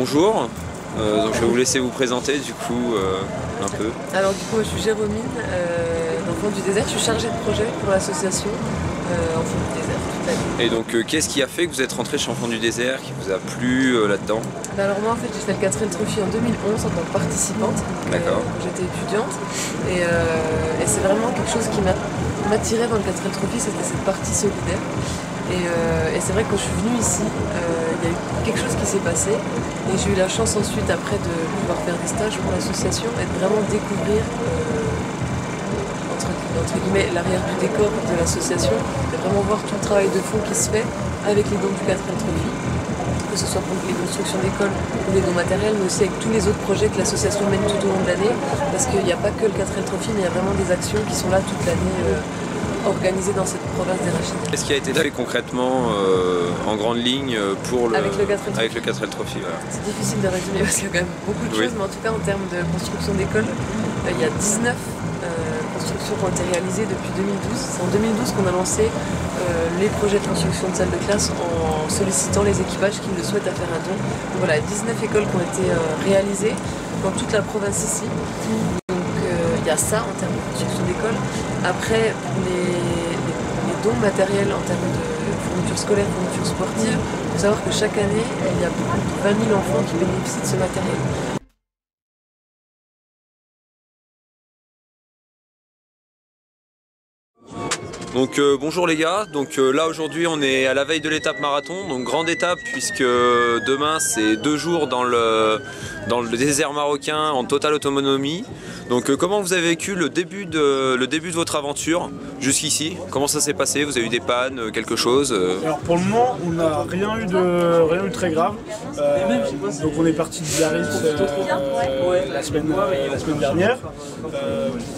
Bonjour, donc je vais vous laisser vous présenter du coup un peu. Alors du coup je suis Jérômine, d'Enfants du désert, je suis chargée de projet pour l'association Enfants du désert toute l'année. Et donc qu'est-ce qui a fait que vous êtes rentré chez Enfants du désert, qui vous a plu là-dedans? Alors moi en fait j'ai fait le 4L Trophy en 2011 en tant que participante, quand j'étais étudiante et c'est vraiment quelque chose qui m'attirait dans le 4L Trophy, c'était cette partie solidaire. Et c'est vrai que quand je suis venue ici, il y a eu quelque chose qui s'est passé et j'ai eu la chance ensuite après de pouvoir faire des stages pour l'association et de vraiment découvrir entre guillemets l'arrière du décor de l'association, de vraiment voir tout le travail de fond qui se fait avec les dons du 4L Trophy, que ce soit pour les constructions d'écoles ou les dons matériels, mais aussi avec tous les autres projets que l'association mène tout au long de l'année, parce qu'il n'y a pas que le 4L Trophy, mais il y a vraiment des actions qui sont là toute l'année organisées dans cette province des Rachides. Qu'est-ce qui a été fait concrètement en grande ligne pour le, avec le 4L Trophy voilà. C'est difficile de résumer parce qu'il y a quand même beaucoup de choses, mais en tout cas en termes de construction d'écoles, il y a 19 constructions qui ont été réalisées depuis 2012. C'est en 2012 qu'on a lancé les projets de construction de salles de classe en sollicitant les équipages qui le souhaitent à faire un don. Donc voilà, 19 écoles qui ont été réalisées dans toute la province ici. Donc il y a ça en termes de construction d'école. Après, pour les dons matériels en termes de fourniture scolaire, fourniture sportive, il faut savoir que chaque année, il y a plus de 20 000 enfants qui bénéficient de ce matériel. Donc bonjour les gars, donc là aujourd'hui on est à la veille de l'étape marathon, donc grande étape puisque demain c'est 2 jours dans le désert marocain en totale autonomie. Donc comment vous avez vécu le début de votre aventure jusqu'ici? Comment ça s'est passé? Vous avez eu des pannes, quelque chose? Alors pour le moment on n'a rien eu de très grave. Donc on est parti de Biarritz la semaine dernière.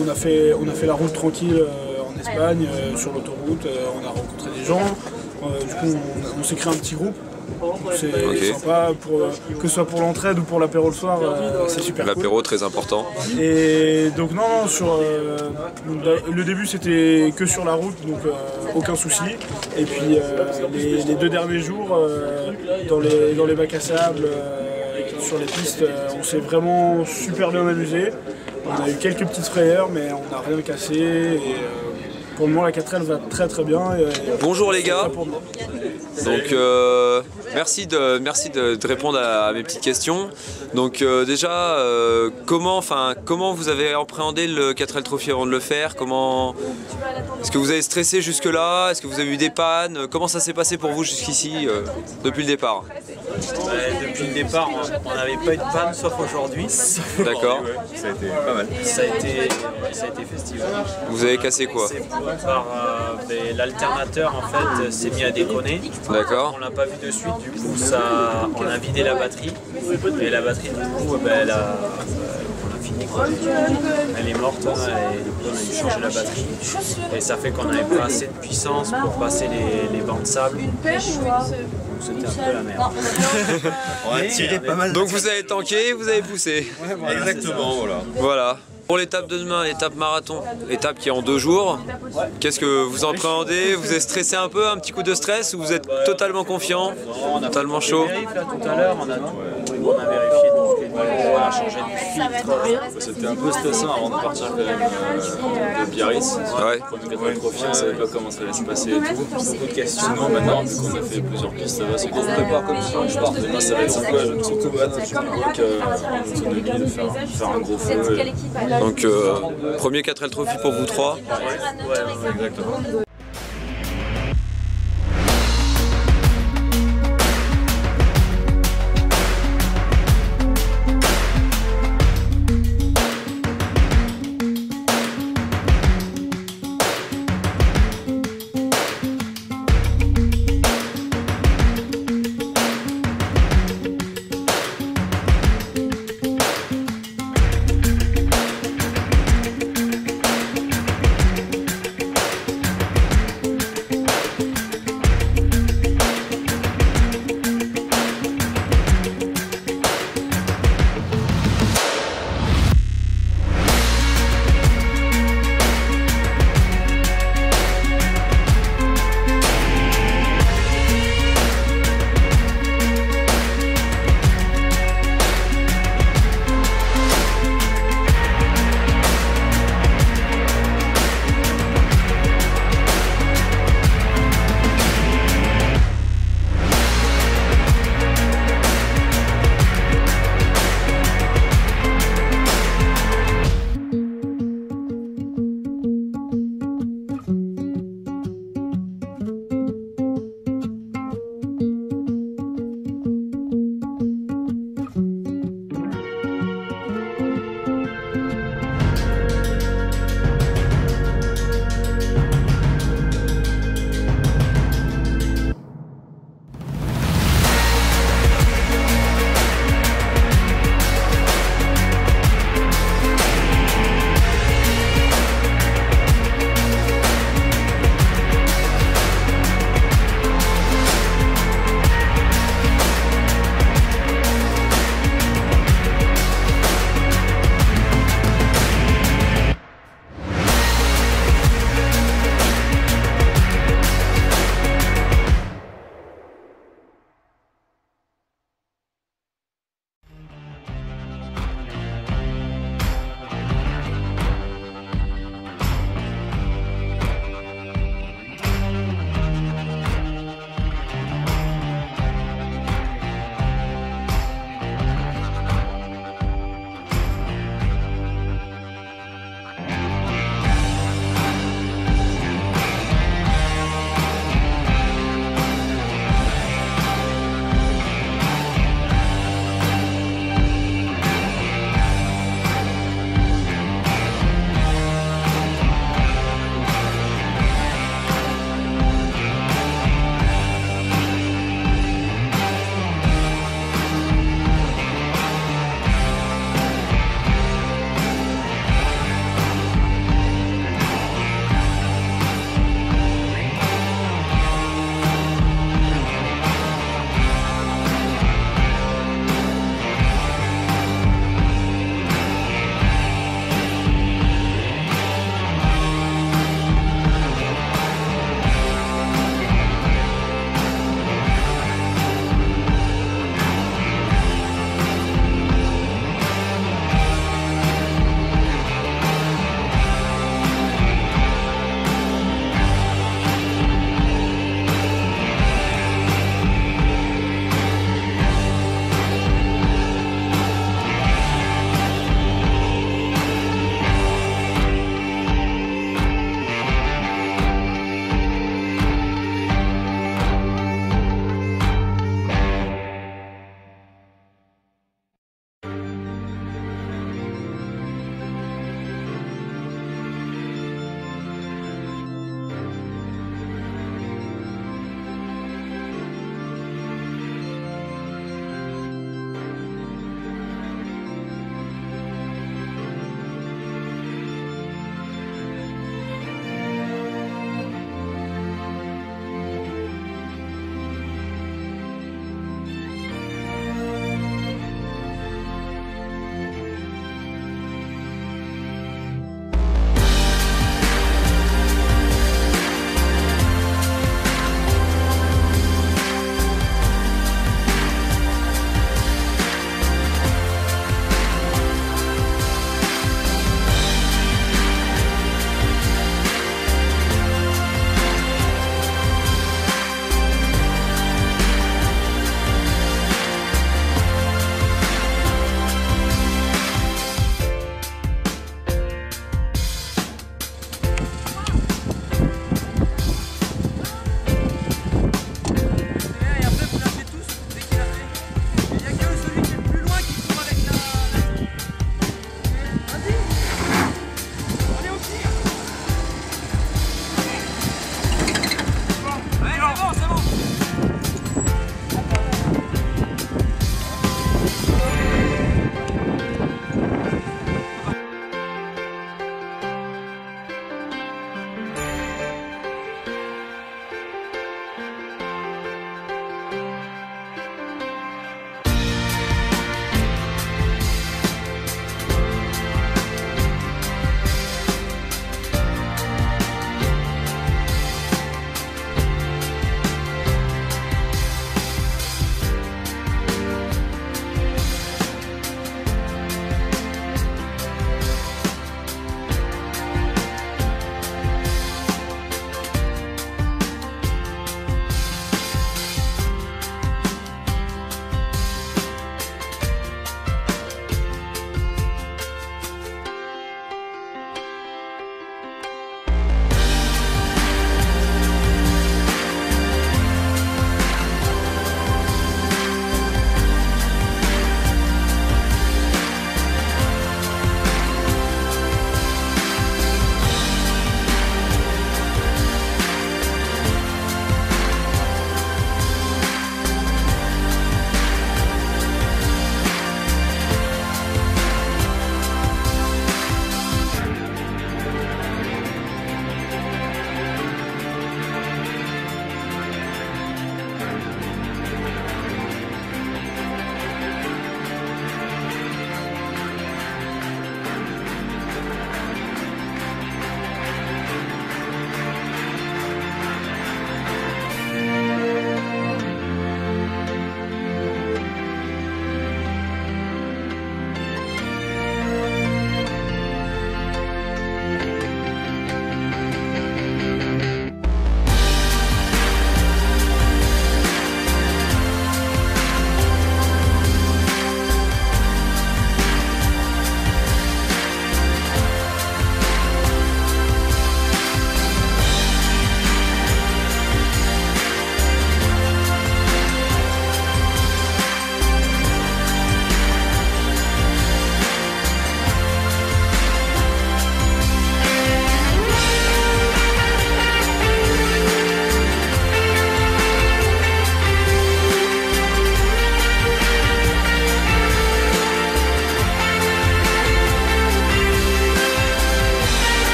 On a fait la route tranquille en Espagne, sur l'autoroute, on a rencontré des gens, du coup on s'est créé un petit groupe, c'est sympa, que ce soit pour l'entraide ou pour l'apéro le soir, c'est super cool. L'apéro très important. Et donc non, le début c'était que sur la route, donc aucun souci, et puis les 2 derniers jours, dans les bacs à sable, sur les pistes, on s'est vraiment super bien amusé. On a eu quelques petites frayeurs, mais on n'a rien cassé. Et, pour le moment, la 4L va très bien. Bonjour les gars. Donc merci de répondre à mes petites questions. Donc déjà, comment vous avez appréhendé le 4L Trophy avant de le faire? Est-ce que vous avez stressé jusque là? Est-ce que vous avez eu des pannes? Comment ça s'est passé pour vous jusqu'ici depuis le départ? Depuis le départ, on n'avait pas eu de panne sauf aujourd'hui. D'accord. Ouais. Ça a été pas mal. Ça a été festif. Vous avez cassé quoi? L'alternateur en fait s'est mis à déconner. D'accord. On l'a pas vu de suite, du coup on a vidé la batterie. Et la batterie du coup on a fini quoi. Elle est morte, et du coup on a dû changer la batterie. Et ça fait qu'on n'avait pas assez de puissance pour passer les bancs de sable. C'était un peu la merde. On a tiré pas mal. Donc vous avez tanké, vous avez poussé. Ouais, voilà, exactement, Voilà. Pour l'étape de demain, l'étape marathon, l'étape qui est en 2 jours, qu'est-ce que vous appréhendez? Vous êtes stressé un peu, un petit coup de stress, ou vous êtes totalement confiant, totalement chaud? Tout à l'heure, on a vérifié tout ce qui était, on a changé de filtre. C'était un peu stressant avant de partir de Biarritz. Ouais. Pour le profil, on ne savait pas comment ça allait se passer et tout. Beaucoup de questions. Sinon, maintenant, vu qu'on a fait plusieurs pistes, ça va, c'est qu'on se prépare comme si je parte. Demain, ça va être sympa, surtout sur le bloc, autonomie, de faire un gros feu. Donc premier 4L Trophy pour vous 3. Ouais, exactement.